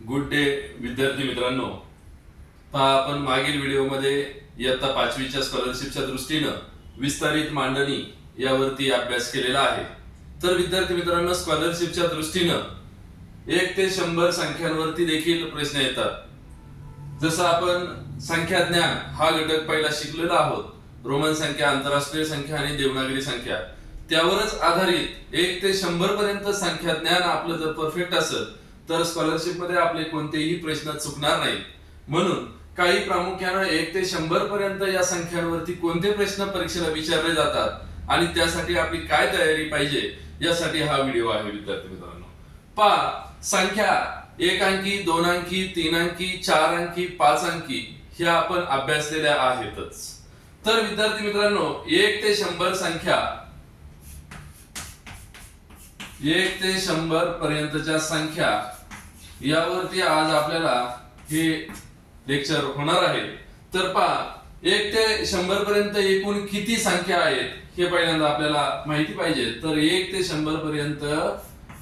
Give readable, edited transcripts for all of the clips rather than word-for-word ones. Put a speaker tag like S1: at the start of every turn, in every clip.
S1: Good day विद्यार्थी मित्रांनो. पहा, आपण मागील व्हिडिओमध्ये इयत्ता 5वीच्या स्कॉलरशिपच्या दृष्टीनं विस्तारित मांडणी यावरती अभ्यास केलेला आहे. तर विद्यार्थी मित्रांनो, स्कॉलरशिपच्या दृष्टीनं 1 ते 100 संख्यांवरती देखील प्रश्न येतात. जसं आपण संख्या ज्ञान हा घटक पहिला शिकलेलो आहोत, रोमन संख्या, आंतरराष्ट्रीय संख्या आणि देवनागरी संख्या, त्यावरच आधारित 1 ते 100 पर्यंत संख्या ज्ञान आपलं जर परफेक्ट असेल तर स्कॉलरशिप मध्ये आपले कोणतेही प्रश्न चुकणार नाहीत. म्हणून काही प्रामुख्याने 1 ते 100 पर्यंत या संख्यांवरती कोणते प्रश्न परीक्षेला विचारले जातात आणि त्यासाठी आपली काय तयारी पाहिजे यासाठी हा व्हिडिओ आहे. विद्यार्थी मित्रांनो, पहा, संख्या 1 अंकी, 2 अंकी, 3 अंकी, 4 अंकी, 5 अंकी ह्या आपण अभ्यासलेल्या आहेतच. तर विद्यार्थी मित्रांनो, 1 ते 100 संख्या, 1 ते 100 पर्यंतच्या संख्या यावरती आज आपल्याला हे लेक्चर होणार आहे. तर पहा, 1 ते 100 पर्यंत एकूण किती संख्या आहेत हे पहिल्यांदा आपल्याला माहिती पाहिजे. तर 1 ते 100 पर्यंत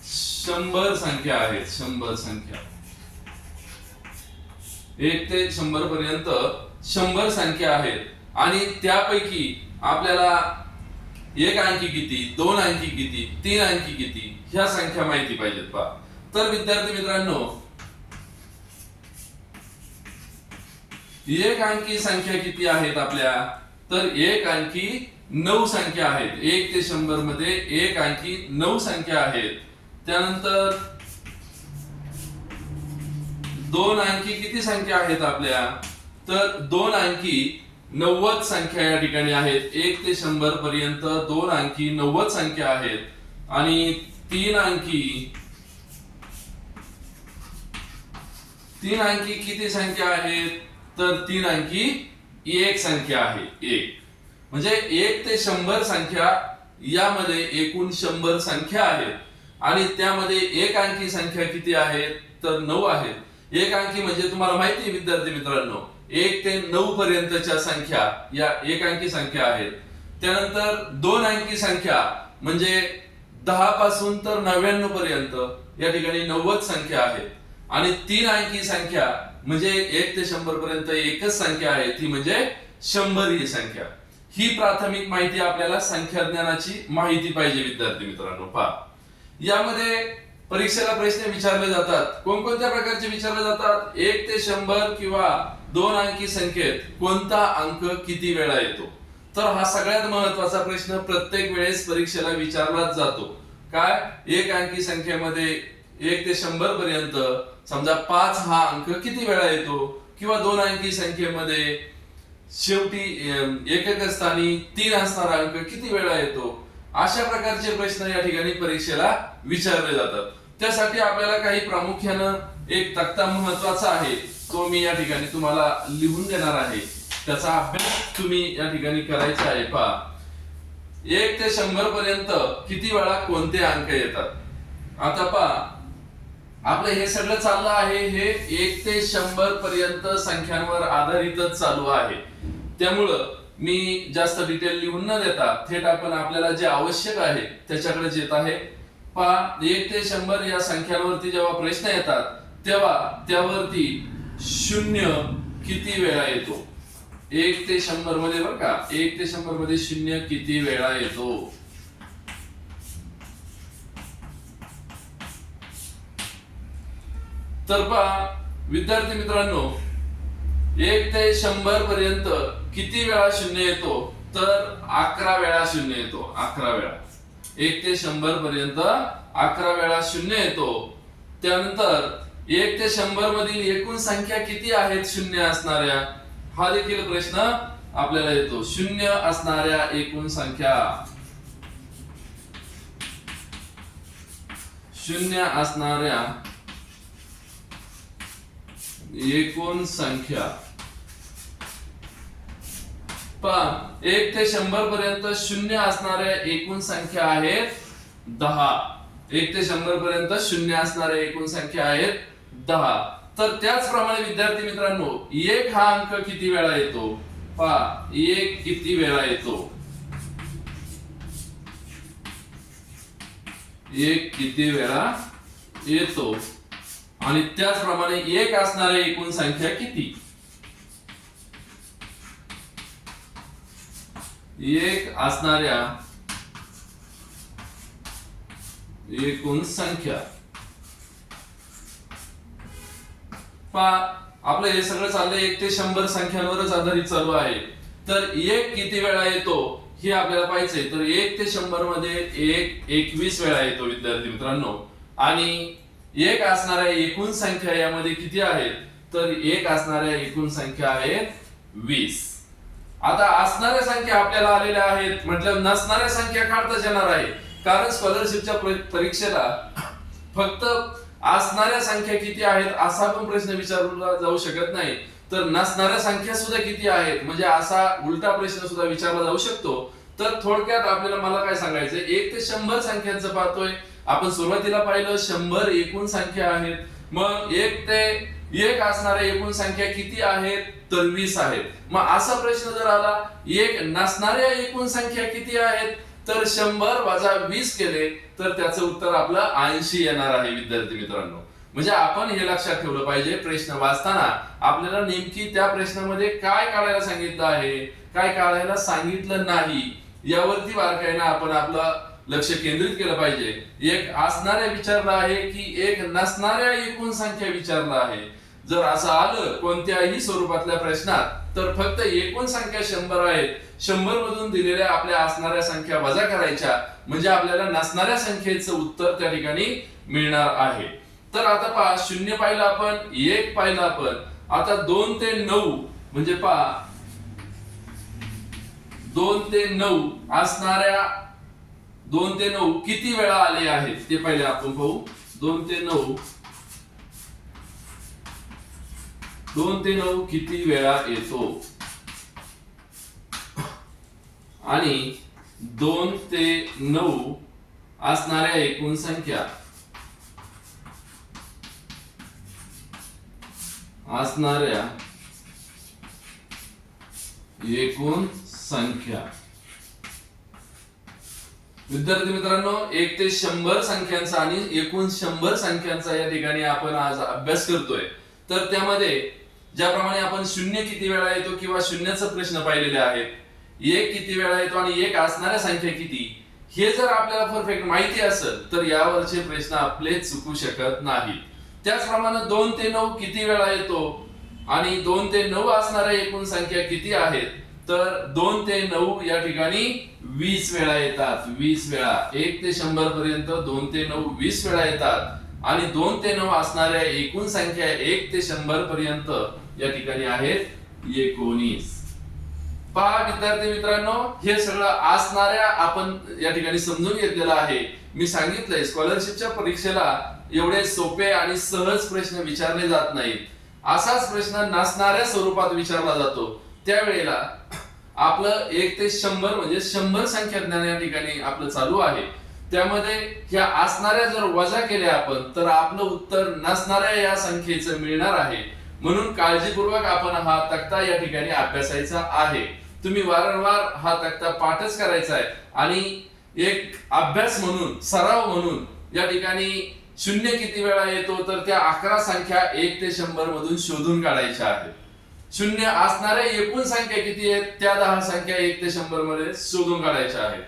S1: 100 संख्या आहेत. 100 संख्या, 1 ते 100 पर्यंत 100 संख्या आहेत आणि त्यापैकी आपल्याला 1 अंकी किती, 2 अंकी किती, 3 अंकी किती ह्या संख्या माहिती पाहिजेत. पहा, तर विद्यार्थी मित्रांनो, 1 अंकी संख्या किती आहेत आपल्या, तर 1 अंकी 9 संख्या आहेत. 1 ते 100 मध्ये 1 अंकी 9 संख्या आहेत. त्यानंतर 2 अंकी किती संख्या आहेत आपल्या, तर 2 अंकी 90 संख्या या ठिकाणी आहेत. 1 ते 100 पर्यंत 2 अंकी 90 संख्या आहेत. आणि 3 अंकी किती संख्या आहेत, तर 3 अंकी 1 संख्या आहे. 1 म्हणजे 1 ते 100 संख्या यामध्ये एकूण 100 संख्या आहेत आणि त्यामध्ये 1 अंकी संख्या किती आहेत, तर 9 आहेत. 1 अंकी म्हणजे तुम्हाला माहिती आहे विद्यार्थी मित्रांनो, 1 ते 9 पर्यंतच्या संख्या या 1 अंकी संख्या आहेत. त्यानंतर 2 अंकी संख्या म्हणजे 10 पासून तर 99 पर्यंत या ठिकाणी 90 संख्या आहेत. आणि 3 अंकी संख्या म्हणजे 1 ते 100 पर्यंत एकच संख्या आहे, ती म्हणजे 100 ही संख्या. ही प्राथमिक माहिती आपल्याला संख्या ज्ञानाची माहिती पाहिजे. विद्यार्थी मित्रांनो, पहा, यामध्ये परीक्षेला प्रश्न विचारले जातात. कोणकोणत्या प्रकारचे विचारले जातात, 1 ते 100 किंवा 2 अंकी संख्येत कोणता अंक किती वेळा येतो. तर हा सगळ्यात महत्वाचा प्रश्न प्रत्येक वेळेस परीक्षेला विचारलाच जातो. काय, 1 अंकी संख्येमध्ये 1 ते 100 पर्यंत समजा 5 हा अंक किती वेळा येतो, किंवा 2 अंकी संख्येमध्ये शेवटी एकक स्थानी 3 असणारा अंक किती वेळा येतो. अशा प्रकारचे प्रश्न या ठिकाणी परीक्षेला विचारले जातात. त्यासाठी आपल्याला काही प्रामुख्यानं एक तक्ता महत्वाचा आहे, तो मी या ठिकाणी तुम्हाला लिहून देणार आहे. त्याचा अभ्यास तुम्ही या ठिकाणी करायचा आहे. पहा, 1 ते 100 पर्यंत किती वेळा कोणते अंक येतात. आता पहा, आपलं हे सगळं चाललं आहे, हे 1 ते 100 पर्यंत संख्यांवर आधारितच चालू आहे. त्यामुळं मी जास्त डिटेल लिहून न देता थेट आपण आपल्याला जे आवश्यक आहे त्याच्याकडे येत आहे. पहा, 1 ते 100 या संख्यांवरती जेव्हा प्रश्न येतात तेव्हा त्यावरती 0 किती वेळा येतो. 1 ते 100 मध्ये बरं का, 1 ते 100 मध्ये 0 किती वेळा येतो. तर पहा विद्यार्थी मित्रांनो, 1 ते 100 पर्यंत किती वेळा 0 येतो, तर 11 वेळा 0 येतो. 11 वेळा. 1 ते 100 पर्यंत 11 वेळा 0 येतो. त्यानंतर 1 ते 100 मधील एकूण संख्या किती आहेत 0 असणाऱ्या, हा देखील प्रश्न आपल्याला येतो. 0 असणाऱ्या एकूण संख्या, 0 असणाऱ्या एकूण संख्या. पहा, 1 ते 100 पर्यंत 0 असणाऱ्या एकूण संख्या आहेत 10. 1 ते 100 पर्यंत 0 असणाऱ्या एकूण संख्या आहेत 10. तर त्याचप्रमाणे विद्यार्थी मित्रांनो, 1 हा अंक किती वेळा येतो. पहा, 1 किती वेळा येतो. 1 किती वेळा येतो. आणि त्याचप्रमाणे एक असणाऱ्या एकूण संख्या किती? एक असणाऱ्या एकूण संख्या पहा, आपलं हे सगळं चाललंय 1 ते 100 संख्यांवरच आधारित चालू आहे. तर एक किती वेळा येतो हे आपल्याला पाहिजे. तर 1 ते 100 मध्ये 1 21 वेळा येतो विद्यार्थी मित्रांनो. आणि एक असणाऱ्या एकूण संख्या यामध्ये किती आहेत? तर एक असणाऱ्या एकूण संख्या आहेत 20. आता असणाऱ्या संख्या आपल्याला आलेल्या आहेत म्हटलं, नसणाऱ्या संख्या काढताच येणार आहे. कारण स्कॉलरशिपच्या परीक्षेला फक्त असणाऱ्या संख्या किती आहेत असा पण प्रश्न विचारला जाऊ शकत नाही, तर नसणाऱ्या संख्या सुद्धा किती आहेत म्हणजे असा उलटा प्रश्न सुद्धा विचारला जाऊ शकतो. तर थोडक्यात आपल्याला मला काय सांगायचंय, 1 ते 100 संख्यांचं पाहतोय आपण. सुरुवातीला पाहिलं 100 एकूण संख्या आहेत. मग 1 ते 1 असणाऱ्या एकूण संख्या किती आहेत? तर 20 आहेत. मग असा प्रश्न जर आला, एक नसणाऱ्या एकूण संख्या किती आहेत? तर 100 वजा 20 केले तर त्याचं उत्तर आपलं 80 येणार आहे विद्यार्थी मित्रांनो. म्हणजे आपण हे लक्षात ठेवलं पाहिजे, प्रश्न वाचताना आपल्याला नेमकी त्या प्रश्नामध्ये काय काढायला सांगितलं आहे, काय काढायला सांगितलं नाही, यावरती बारकाईने आपण आपलं लक्ष केंद्रित केलं पाहिजे. एक असणाऱ्या विचारलं आहे की एक नसणाऱ्या एकूण संख्या विचारलं आहे. जर असं आलं कोणत्याही स्वरूपातल्या प्रश्नात तर फक्त एकूण संख्या 100 आहेत, 100 मधून दिलेल्या आपल्या असणाऱ्या संख्या वजा करायच्या म्हणजे आपल्याला नसणाऱ्या संख्येचं उत्तर त्या ठिकाणी मिळणार आहे. तर आता पहा, 0 पाहिलं आपण, 1 पाहिलं आपण. आता 2 ते 9 म्हणजे पहा 2 ते 9 असणाऱ्या 2 ते 9 किती वेळा आले आहेत ते पहिले आपण पाहू. 2 ते 9 किती वेळा येतो आणि 2 ते 9 असणाऱ्या एकूण संख्या विद्यार्थी मित्रांनो, 1 ते 100 संख्यांचा आणि एकूण 100 संख्यांचा या ठिकाणी आपण आज अभ्यास करतोय. तर त्यामध्ये ज्याप्रमाणे आपण 0 किती वेळा येतो किंवा शून्याचा प्रश्न पाहिलेले आहेत, 1 किती वेळा येतो आणि एक असणाऱ्या संख्या किती, हे जर आपल्याला परफेक्ट माहिती असेल तर यावरचे प्रश्न आपले चुकू शकत नाहीत. त्याचप्रमाणे 2 ते 9 किती वेळा येतो आणि 2 ते 9 असणाऱ्या एकूण संख्या किती आहेत, तर 2 ते 9 या ठिकाणी 20 वेळा येतात. 20 वेळा 1 ते 100 पर्यंत 2 ते 9 20 वेळा येतात आणि 2 ते 9 असणाऱ्या एकूण संख्या 1 ते 100 पर्यंत या ठिकाणी आहेत 19. पहा विद्यार्थी मित्रांनो, हे सगळं असणाऱ्या आपण या ठिकाणी समजून घेतलेलं आहे. मी सांगितलंय स्कॉलरशिपच्या परीक्षेला एवढे सोपे आणि सहज प्रश्न विचारले जात नाहीत. असाच प्रश्न नसणाऱ्या स्वरूपात विचारला जातो. त्यावेळेला आपलं 1 ते 100 म्हणजे 100 संख्या ज्ञान या ठिकाणी आपलं चालू आहे. त्यामध्ये ह्या असणाऱ्या जर वजा केल्या आपण तर आपलं उत्तर नसणाऱ्या या संख्येचं मिळणार आहे. म्हणून काळजीपूर्वक आपण हा तक्ता या ठिकाणी अभ्यासायचा आहे. तुम्ही वारंवार हा तक्ता पाठच करायचा आहे आणि एक अभ्यास म्हणून, सराव म्हणून या ठिकाणी 0 किती वेळा येतो तर त्या 11 संख्या 1 ते 100 मधून शोधून काढायच्या आहेत. 0 असणाऱ्या एकूण संख्या किती आहेत त्या 10 संख्या 1 ते 100 मध्ये शोधून काढायच्या आहेत.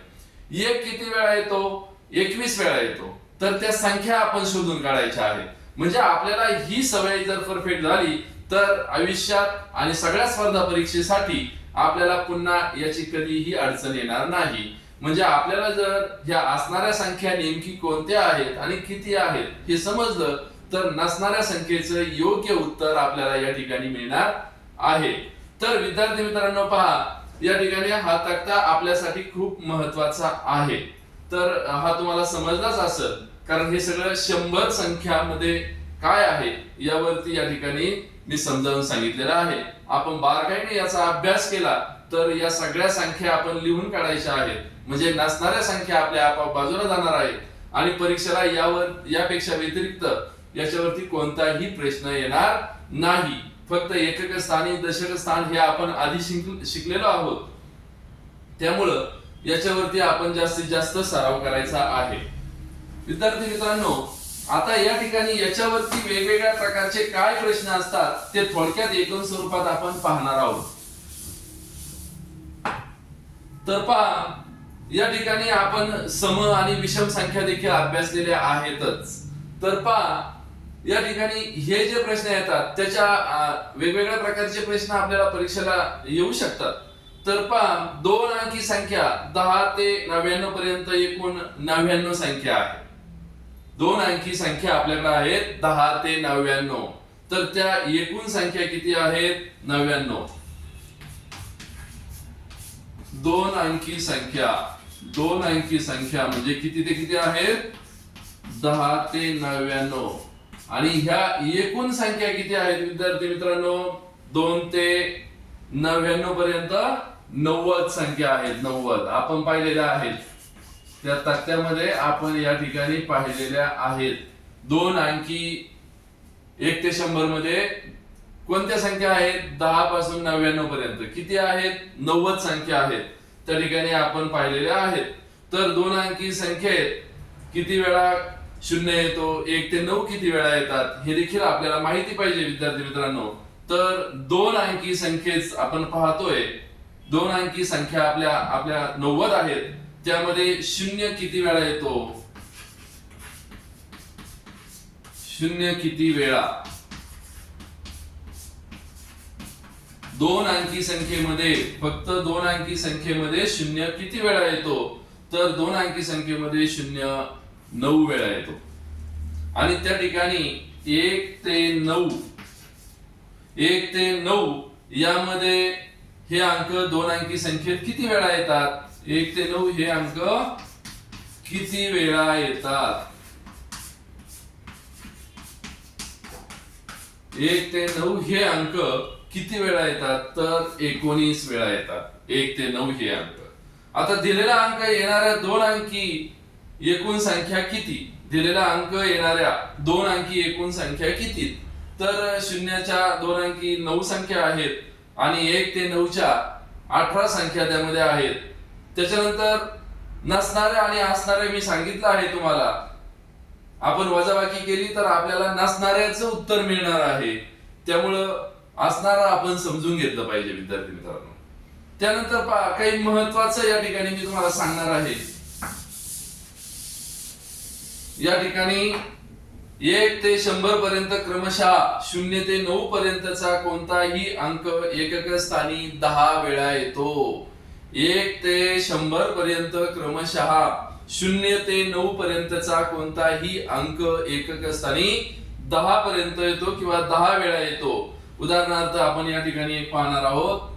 S1: 1 किती वेळा येतो? 21 वेळा येतो, तर त्या संख्या आपण शोधून काढायच्या आहेत. म्हणजे आपल्याला ही सवय जर परफेक्ट झाली तर आयुष्यात आणि सगळ्या स्पर्धा परीक्षेसाठी आपल्याला पुन्हा याची कधीही अडचण येणार नाही. म्हणजे आपल्याला जर ह्या असणाऱ्या संख्या नेमकी कोणत्या आहेत आणि किती आहेत हे समजलं तर नसणाऱ्या संख्येचं योग्य उत्तर आपल्याला या ठिकाणी मिळणार आहे. तर विद्यार्थी मित्रांनो पहा, या ठिकाणी हा तक्ता आपल्यासाठी खूप महत्वाचा आहे. तर हा तुम्हाला समजलाच असेल, कारण हे सगळं 100 संख्यामध्ये काय आहे यावरती या ठिकाणी मी समजावून सांगितलेलं आहे. आपण बारकाईने याचा अभ्यास केला तर या सगळ्या संख्या आपण लिहून काढायच्या आहेत. म्हणजे नसणाऱ्या संख्या आपल्या आपोआप बाजूला जाणार आहेत आणि परीक्षेला यापेक्षा व्यतिरिक्त याच्यावरती कोणताही प्रश्न येणार नाही. फक्त एकक स्थानी दशक स्थान हे आपण आधी शिकलेलो आहोत. त्यामुळं याच्यावरती आपण जास्तीत जास्त सराव करायचा आहे. विद्यार्थी मित्रांनो, आता या ठिकाणी याच्यावरती वेगवेगळ्या प्रकारचे काय प्रश्न असतात ते थोडक्यात एकूण स्वरूपात आपण पाहणार आहोत. तर पहा, या ठिकाणी आपण सम आणि विषम संख्या देखील अभ्यासलेल्या आहेतच. तर पहा, या ठिकाणी हे जे प्रश्न येतात त्याच्या वेगवेगळ्या प्रकारचे प्रश्न आपल्याला परीक्षेला येऊ शकतात. तर पहा, 2 अंकी संख्या 10 ते 99 पर्यंत एकूण 99 संख्या आहे. 2 अंकी संख्या आपल्याकडे आहेत 10 ते 99. तर त्या एकूण संख्या किती आहेत? 99. 2 अंकी संख्या म्हणजे किती ते किती आहेत? 10 ते 99. आणि ह्या एकूण संख्या किती आहेत विद्यार्थी मित्रांनो? 2 ते 99 पर्यंत 90 संख्या आहेत. 90 आपण पाहिलेल्या आहेत त्या तक्त्यामध्ये, आपण या ठिकाणी पाहिलेल्या आहेत. 2 अंकी 1 ते 100 मध्ये कोणत्या संख्या आहेत? 10 पासून 99 पर्यंत किती आहेत? 90 संख्या आहेत. त्या ठिकाणी आपण पाहिलेल्या आहेत. तर 2 अंकी संख्येत किती वेळा शून्य येतो, 1 ते 9 किती वेळा येतात हे देखील आपल्याला माहिती पाहिजे विद्यार्थी मित्रांनो. तर 2 अंकी संख्येच आपण पाहतोय, 2 अंकी संख्या आपल्या 90 आहेत. त्यामध्ये शून्य किती वेळा येतो? शून्य किती वेळा? 2 अंकी संख्येमध्ये, फक्त 2 अंकी संख्येमध्ये शून्य किती वेळा येतो? तर 2 अंकी संख्येमध्ये शून्य 9 वेळा येतो. आणि त्या ठिकाणी 1 ते 9 यामध्ये हे अंक 2 अंकी संख्येत किती वेळा येतात? 1 ते 9 हे अंक किती वेळा येतात? 1 ते 9 हे अंक किती वेळा येतात? तर 19 वेळा येतात. 1 ते 9 हे अंक. आता दिलेला अंक येणाऱ्या 2 अंकी एकूण संख्या किती? दिलेला अंक येणाऱ्या 2 अंकी एकूण संख्या किती? तर शून्याच्या 2 अंकी 9 संख्या आहेत आणि 1 ते 9च्या 18 संख्या त्यामध्ये आहेत. त्याच्यानंतर नसणाऱ्या आणि असणाऱ्या मी सांगितलं आहे तुम्हाला. आपण वजाबाकी केली तर आपल्याला नसणाऱ्याचं उत्तर मिळणार आहे. त्यामुळं असणारा आपण समजून घेतलं पाहिजे विद्यार्थी मित्रांनो. त्यानंतर काही महत्वाचं या ठिकाणी मी तुम्हाला सांगणार आहे. या ठिकाणी 1 ते 100 पर्यंत क्रमशः 0 ते 9 पर्यंतचा कोणताही अंक एकक स्थानी 10 वेळा येतो. 1 ते 100 पर्यंत क्रमशः 0 ते 9 पर्यंतचा कोणताही अंक एकक स्थानी 10 पर्यंत येतो किंवा 10 वेळा येतो. उदाहरणार्थ आपण या ठिकाणी एक पाहणार आहोत.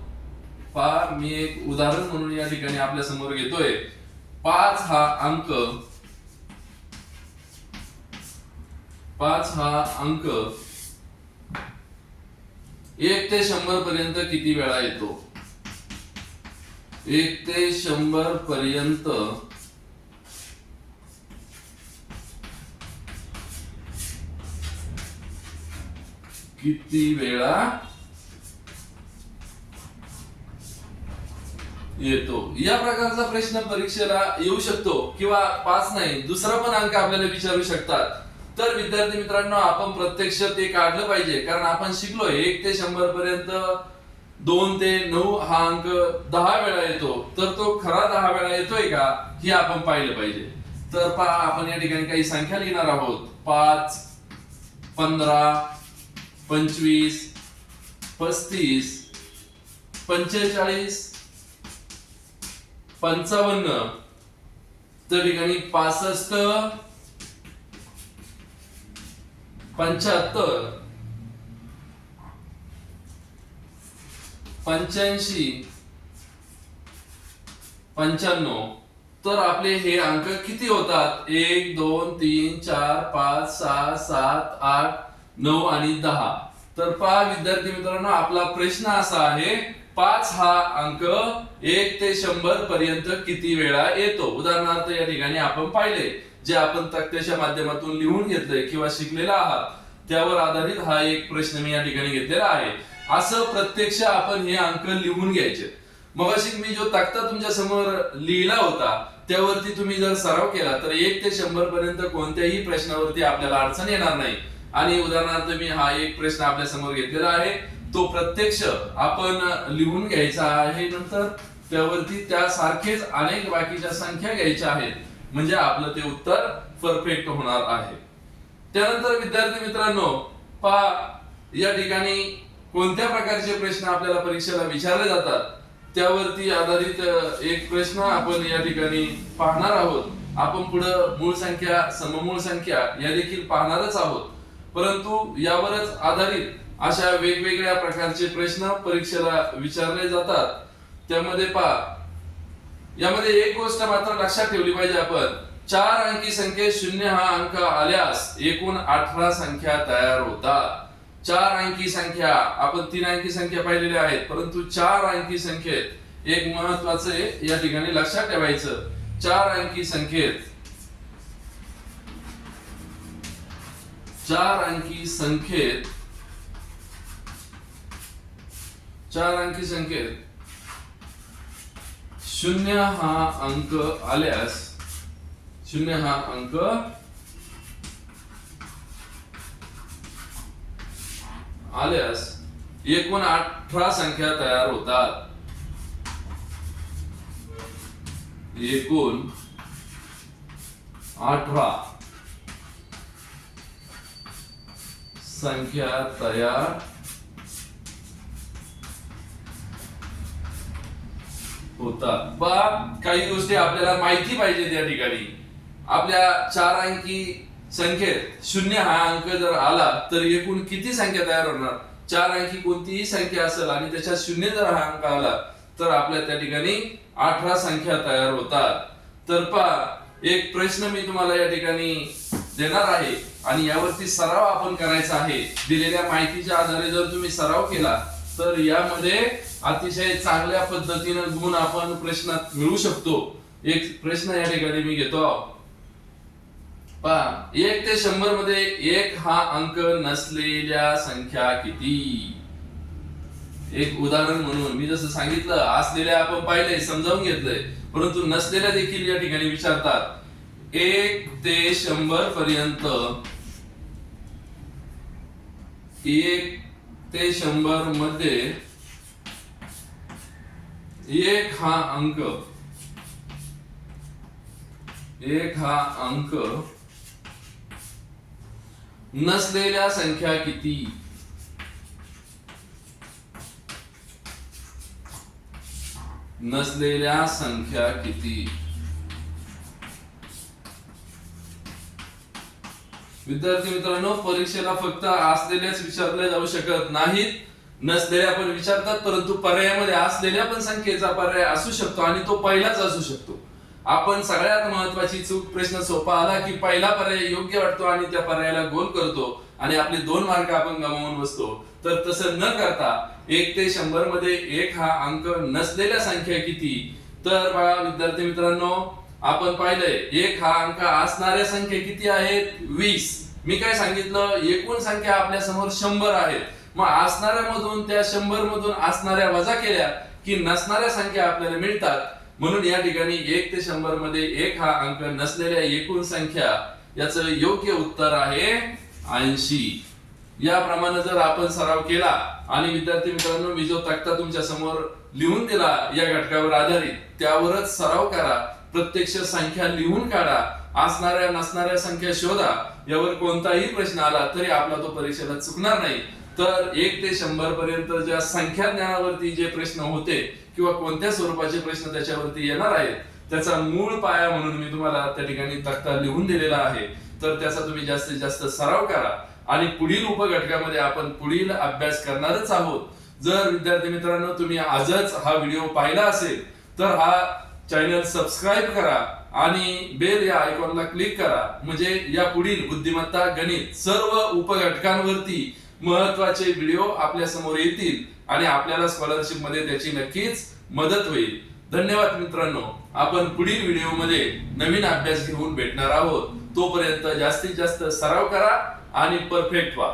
S1: मी एक उदाहरण म्हणून या ठिकाणी आपल्या समोर घेतोय. 5 हा अंक 1 ते 100 पर्यंत किती वेळा येतो? 1 ते 100 पर्यंत किती वेळा येतो? या प्रकारचा प्रश्न परीक्षेला येऊ शकतो. किंवा 5 नाही, दुसरा पण अंक आपल्याला विचारू शकतात. तर विद्यार्थी मित्रांनो, आपण प्रत्यक्ष ते काढलं पाहिजे. कारण आपण शिकलोय 1 ते 100 पर्यंत 2 ते 9 हा अंक 10 वेळा येतो. तर तो खरा 10 वेळा येतोय का हे आपण पाहिलं पाहिजे. तर पहा, आपण या ठिकाणी काही संख्या लिहिणार आहोत. 5, 15, 25, 35, 45, 55, त्या ठिकाणी 65, 75, 85, 95. तर आपले हे अंक किती होतात? 1, 2, 3, 4, 5, 6, 7, 8, 9 आणि 10. तर पहा विद्यार्थी मित्रांनो, आपला प्रश्न असा आहे, 5 हा अंक 1 ते 100 पर्यंत किती वेळा येतो? उदाहरणार्थ या ठिकाणी आपण पाहिले, जे आपण तक्त्याच्या माध्यमातून लिहून घेतलंय किंवा शिकलेला आहात त्यावर आधारित हा एक प्रश्न मी या ठिकाणी घेतलेला आहे. असं प्रत्यक्ष आपण हे अंक लिहून घ्यायचे. मगाशी मी जो तक्ता तुमच्या समोर लिहिला होता त्यावरती तुम्ही जर सराव केला तर 1 ते 100 पर्यंत कोणत्याही प्रश्नावरती आपल्याला अडचण येणार नाही। आणि उदाहरणार्थ मी हा एक प्रश्न आपल्या समोर घेतलेला आहे, तो प्रत्यक्ष आपण लिहून घ्यायचा आहे, नंतर त्यावरती त्यासारखेच अनेक बाकीच्या संख्या घ्यायच्या आहेत, म्हणजे आपलं ते उत्तर परफेक्ट होणार आहे। त्यानंतर विद्यार्थी मित्रांनो पहा, या ठिकाणी कोणत्या प्रकारचे प्रश्न आपल्याला परीक्षेला विचारले जातात त्यावरती आधारित एक प्रश्न आपण या ठिकाणी पाहणार आहोत। आपण पुढे मूळ संख्या, सममूळ संख्या या देखील पाहणारच आहोत, परंतु यावरच आधारित अशा वेगवेगळ्या प्रकारचे प्रश्न परीक्षेला विचारले जातात। त्यामध्ये पहा, यामध्ये एक गोष्ट मात्र लक्षात ठेवली पाहिजे आपण, 4 अंकी संख्येत 0 हा अंक आल्यास एकूण 18 संख्या तयार होतात। 4 अंकी संख्या, आपण 3 अंकी संख्या पाहिलेल्या आहेत, परंतु 4 अंकी संख्येत एक महत्त्वाचे या ठिकाणी लक्षात ठेवायचं, 4 अंकी संख्येत 4 अंकी संख्येत 4 अंकी संख्येत 0 हा अंक आल्यास 0 हा अंक आल्यास एकूण 18 संख्या तयार होतात। एकूण 18 संख्या तयार होतात। पहा, काही गोष्टी आपल्याला माहिती पाहिजे त्या ठिकाणी। आपल्या 4 अंकी संख्येत 0 हा अंक जर आला तर एकूण किती संख्या तयार होणार? 4 अंकी कोणतीही संख्या असेल आणि त्याच्यात 0 जर हा अंक आला तर आपल्या त्या ठिकाणी 18 संख्या तयार होतात। तर पहा, एक प्रश्न मी तुम्हाला या ठिकाणी देणार आहे आणि यावरती सराव आपण करायचा आहे। दिलेल्या माहितीच्या आधारे जर तुम्ही सराव केला तर यामध्ये अतिशय चांगल्या पद्धतीने गुण आपण प्रश्नात मिळवू शकतो। एक प्रश्न या ठिकाणी मी घेतो, पहा, 1 ते 100 मध्ये 1 हा अंक नसलेल्या संख्या किती? एक उदाहरण म्हणून मी जसं सांगितलं, असलेल्या आपण पाहिले, समजावून घेतलंय, परंतु नसलेल्या देखील या ठिकाणी विचारतात। 1 ते 100 पर्यंत 1 ते 100 मध्ये 1 हा अंक नसलेल्या संख्या किती? नसलेल्या संख्या किती? विद्यार्थी मित्रांनो, परीक्षेला फक्त असलेल्याच विचारल्या जाऊ शकत नाहीत, नसलेल्या पण विचारतात, परंतु पर्यायामध्ये असलेल्या पण संख्येचा पर्याय असू शकतो आणि तो पहिलाच असू शकतो। आपण सगळ्यात महत्त्वाची चूक, प्रश्न सोपा आला की पहिला पर्याय योग्य वाटतो आणि त्या पर्यायाला गोल करतो आणि आपले 2 मार्क आपण गमावून बसतो। तर तसं न करता 1 ते 100 मध्ये 1 हा अंक नसलेल्या संख्या किती? तर बघा विद्यार्थी मित्रांनो, आपण पाहिलंय 1 हा अंक असणाऱ्या संख्या किती आहेत? 20। मी काय सांगितलं, एकूण संख्या आपल्या समोर 100 आहेत, मग असणाऱ्या मधून, त्या 100 मधून असणाऱ्या वजा केल्या की नसणाऱ्या संख्या आपल्याला मिळतात। म्हणून या ठिकाणी 1 ते 100 मध्ये 1 हा अंक नसलेल्या एकूण संख्या, याचं योग्य उत्तर आहे 80। याप्रमाणे जर आपण सराव केला आणि विद्यार्थी मित्रांनो, मी जो तक्ता तुमच्या समोर लिहून दिला या घटकावर आधारित, त्यावरच सराव करा, प्रत्यक्ष संख्या लिहून काढा, असणाऱ्या नसणाऱ्या संख्या शोधा, यावर कोणताही प्रश्न आला तरी आपला तो परीक्षेला चुकणार नाही। तर 1 ते 100 पर्यंत ज्या संख्या ज्ञानावरती जे प्रश्न होते किंवा कोणत्या स्वरूपाचे प्रश्न त्याच्यावरती येणार आहेत, त्याचा मूळ पाया म्हणून मी तुम्हाला त्या ठिकाणी तक्ता लिहून दिलेला आहे। तर त्याचा तुम्ही जास्तीत जास्त सराव करा आणि पुढील उपघटकामध्ये आपण पुढील अभ्यास करणारच आहोत। जर विद्यार्थी मित्रांनो तुम्ही आजच हा व्हिडिओ पाहिला असेल तर हा चॅनल सबस्क्राईब करा आणि बेल या आयकॉनला क्लिक करा, म्हणजे या पुढील बुद्धिमत्ता, गणित सर्व उपघटकांवरती महत्त्वाचे व्हिडिओ आपल्या समोर येतील आणि आपल्याला स्कॉलरशिप मध्ये त्याची नक्कीच मदत होईल। धन्यवाद मित्रांनो, आपण पुढील व्हिडिओ मध्ये नवीन अभ्यास घेऊन भेटणार आहोत। तोपर्यंत जास्तीत जास्त सराव करा आणि परफेक्ट व्हा।